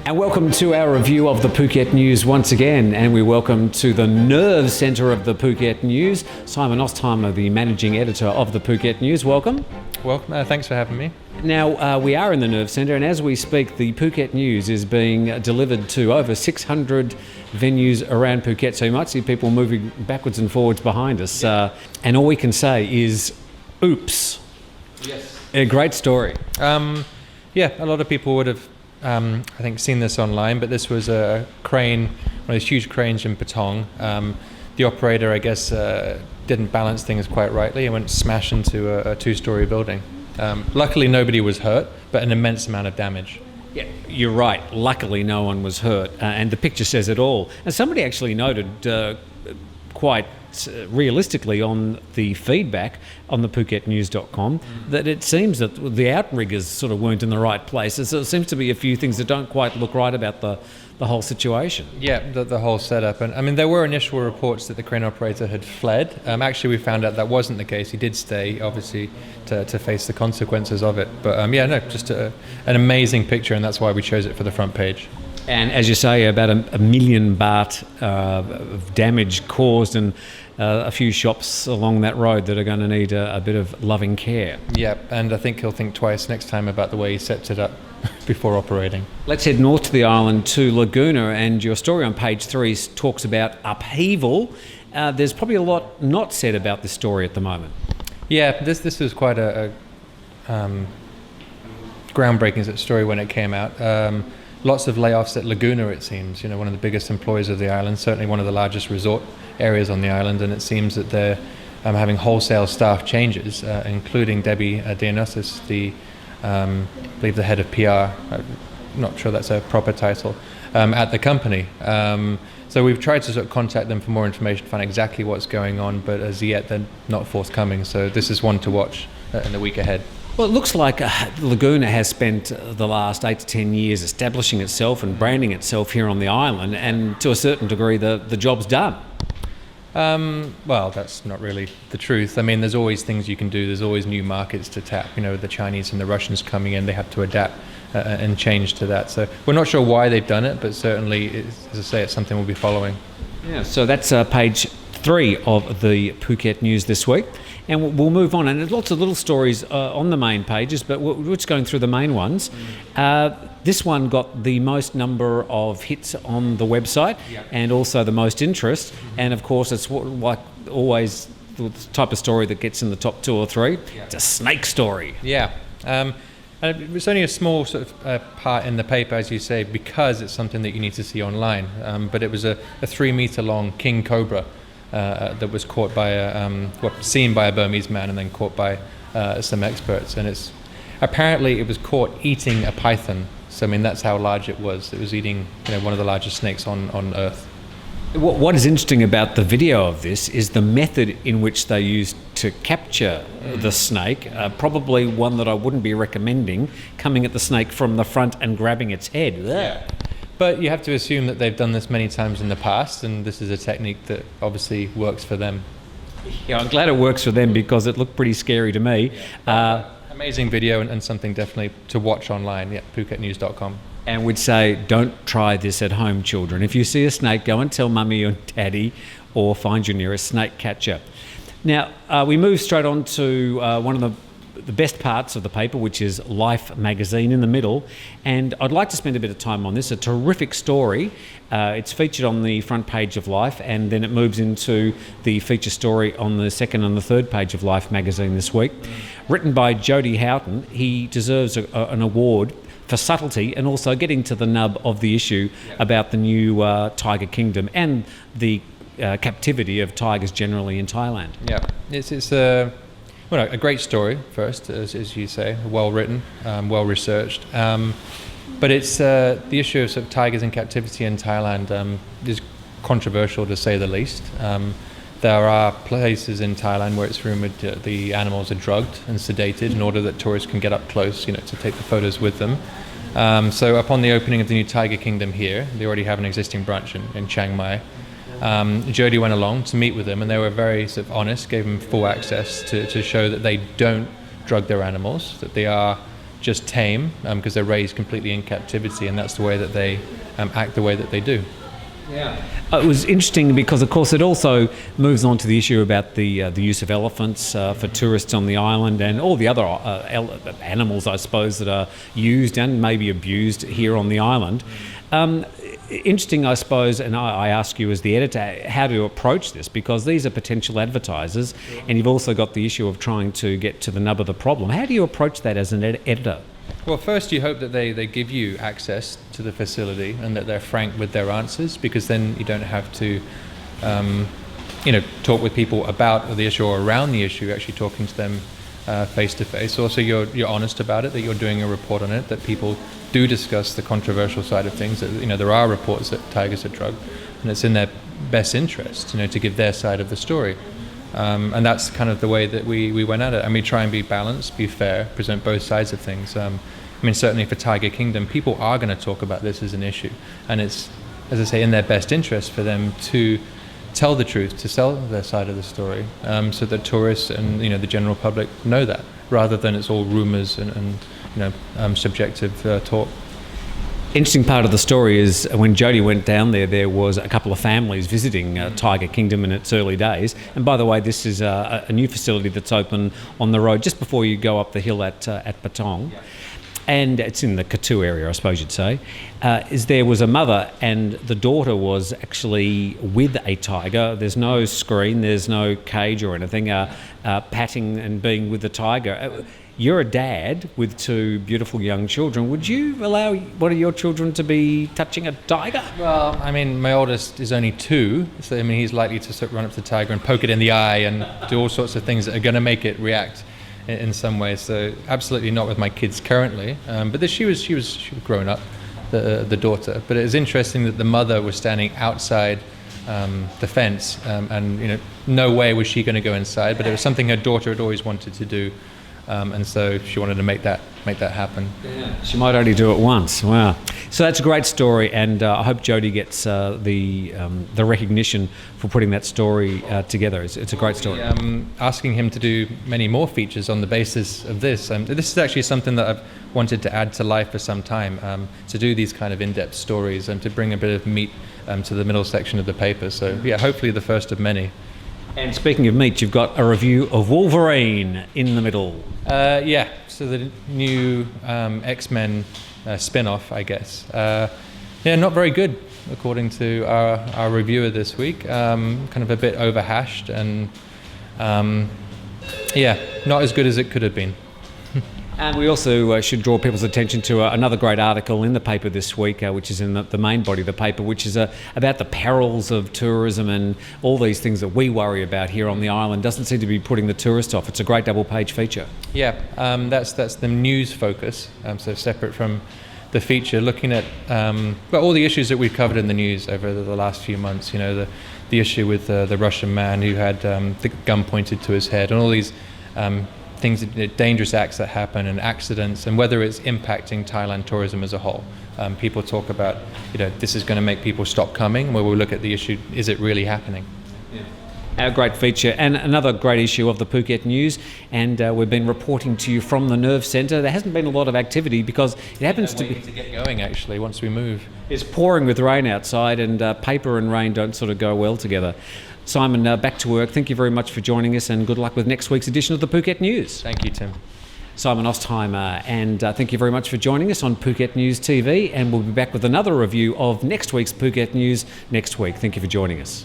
And welcome to our review of the Phuket News once again, and we welcome to the nerve centre of the Phuket News, Simon Ostheimer, the managing editor of the Phuket News. Welcome. Welcome. Thanks for having me. Now, we are in the nerve centre, and as we speak, the Phuket News is being delivered to over 600 venues around Phuket, so you might see people moving backwards and forwards behind us. And all we can say is, oops. Yes. A great story. Yeah, a lot of people would have I think seen this online, but this was a crane, one of these huge cranes in Patong. The operator, I guess, didn't balance things quite rightly and went smash into a two-story building. Luckily, nobody was hurt, but an immense amount of damage. Yeah, you're right. Luckily, no one was hurt, and the picture says it all. And somebody actually noted quite realistically on the feedback on the PhuketNews.com that it seems that the outriggers sort of weren't in the right places. So it seems to be a few things that don't quite look right about the whole situation. Yeah, the whole setup. And I mean, there were initial reports that the crane operator had fled. Actually, we found out that wasn't the case. He did stay, obviously, to face the consequences of it. But just an amazing picture, and that's why we chose it for the front page. And as you say, about a million baht of damage caused, and a few shops along that road that are going to need a bit of loving care. Yeah, and I think he'll think twice next time about the way he sets it up before operating. Let's head north to the island to Laguna, and your story on page 3 talks about upheaval. There's probably a lot not said about this story at the moment. Yeah, this was quite a groundbreaking story when it came out. Lots of layoffs at Laguna, it seems. You know, one of the biggest employers of the island, certainly one of the largest resort areas on the island, and it seems that they're having wholesale staff changes, including Debbie Dionysus, I believe the head of PR. I'm not sure that's a proper title, at the company. So we've tried to sort of contact them for more information, find exactly what's going on, but as yet they're not forthcoming. So this is one to watch in the week ahead. Well, it looks like Laguna has spent the last 8 to 10 years establishing itself and branding itself here on the island, and to a certain degree the job's done. Well, that's not really the truth. I mean, there's always things you can do. There's always new markets to tap. You know, the Chinese and the Russians coming in, they have to adapt and change to that. So we're not sure why they've done it, but certainly, as I say, it's something we'll be following. Yeah, so that's page 3 of the Phuket News this week. And we'll move on. And there's lots of little stories on the main pages, but we're just going through the main ones. This one got the most number of hits on the website, and also the most interest. And of course, it's like always the type of story that gets in the top 2 or 3. It's a snake story. Yeah. And it's only a small sort of part in the paper, as you say, because it's something that you need to see online. But it was a 3-meter long king cobra that was caught by seen by a Burmese man and then caught by some experts. And apparently it was caught eating a python. So I mean, that's how large it was. It was eating one of the largest snakes on Earth. What is interesting about the video of this is the method in which they used to capture the snake, probably one that I wouldn't be recommending, coming at the snake from the front and grabbing its head. Yeah. But you have to assume that they've done this many times in the past, and this is a technique that obviously works for them. Yeah, I'm glad it works for them because it looked pretty scary to me. Amazing video and something definitely to watch online. Yeah, PhuketNews.com. And we'd say, don't try this at home, children. If you see a snake, go and tell mummy or daddy, or find your nearest snake catcher. Now, we move straight on to one of the best parts of the paper, which is Life magazine in the middle, and I'd like to spend a bit of time on this. A terrific story. It's featured on the front page of Life, and then it moves into the feature story on the second and the third page of Life magazine this week. Written by Jody Houghton. He deserves an award for subtlety and also getting to the nub of the issue about the new tiger kingdom and the captivity of tigers generally in Thailand. Yeah, it's a great story first, as you say, well written, well researched. But it's the issue of sort of tigers in captivity in Thailand is controversial to say the least. There are places in Thailand where it's rumored the animals are drugged and sedated in order that tourists can get up close, to take the photos with them. So upon the opening of the new tiger kingdom here, they already have an existing branch in Chiang Mai. Jody went along to meet with them, and they were very sort of honest, gave them full access to show that they don't drug their animals, that they are just tame because they're raised completely in captivity, and that's the way that they act the way that they do. Yeah, it was interesting because, of course, it also moves on to the issue about the use of elephants for tourists on the island and all the other animals, I suppose, that are used and maybe abused here on the island. Interesting, I suppose, and I ask you as the editor, how to approach this, because these are potential advertisers, and you've also got the issue of trying to get to the nub of the problem. How do you approach that as an editor? Well, first you hope that they give you access to the facility and that they're frank with their answers, because then you don't have to talk with people about the issue or around the issue, actually talking to them face to face. Also, you're honest about it, that you're doing a report on it, that people do discuss the controversial side of things, that there are reports that tigers are drugged, and it's in their best interest to give their side of the story. And that's kind of the way that we went at it. And we try and be balanced, be fair, present both sides of things. Certainly for Tiger Kingdom, people are going to talk about this as an issue. And it's, as I say, in their best interest for them to tell the truth, to sell their side of the story, so that tourists and the general public know that, rather than it's all rumours and subjective talk. Interesting part of the story is when Jodie went down there was a couple of families visiting Tiger Kingdom in its early days. And by the way, this is a new facility that's open on the road just before you go up the hill at Patong. Yeah. And it's in the Katu area, I suppose you'd say. There was a mother and the daughter was actually with a tiger. There's no screen, there's no cage or anything, patting and being with the tiger. You're a dad with two beautiful young children. Would you allow one of your children to be touching a tiger? Well, my oldest is only 2, so he's likely to sort of run up to the tiger and poke it in the eye and do all sorts of things that are going to make it react in some ways. So absolutely not with my kids currently. But she was grown up, the daughter. But it was interesting that the mother was standing outside the fence, and no way was she going to go inside. But it was something her daughter had always wanted to do. And so she wanted to make that happen. Yeah. She might only do it once. Wow! So that's a great story, and I hope Jodie gets the recognition for putting that story together. It's a great story. Asking him to do many more features on the basis of this. This is actually something that I've wanted to add to life for some time. To do these kind of in-depth stories and to bring a bit of meat to the middle section of the paper. So yeah, hopefully the first of many. And speaking of meat, you've got a review of Wolverine in the middle. So the new X-Men spin-off, I guess. Not very good, according to our reviewer this week. Kind of a bit overhashed and, not as good as it could have been. And we also should draw people's attention to another great article in the paper this week, which is in the main body of the paper, which is about the perils of tourism and all these things that we worry about here on the island. Doesn't seem to be putting the tourist off. It's a great double-page feature. Yeah, that's the news focus, so separate from the feature, looking at all the issues that we've covered in the news over the last few months. The issue with the Russian man who had the gun pointed to his head, and all these things, dangerous acts that happen and accidents, and whether it's impacting Thailand tourism as a whole. People talk about, this is going to make people stop coming, where we look at the issue, is it really happening? Yeah. Our great feature, and another great issue of the Phuket News, and we've been reporting to you from the Nerve Centre. There hasn't been a lot of activity because it happens to be... to get going, actually, once we move. It's pouring with rain outside, and paper and rain don't sort of go well together. Simon, back to work. Thank you very much for joining us, and good luck with next week's edition of the Phuket News. Thank you, Tim. Simon Ostheimer, and thank you very much for joining us on Phuket News TV, and we'll be back with another review of next week's Phuket News next week. Thank you for joining us.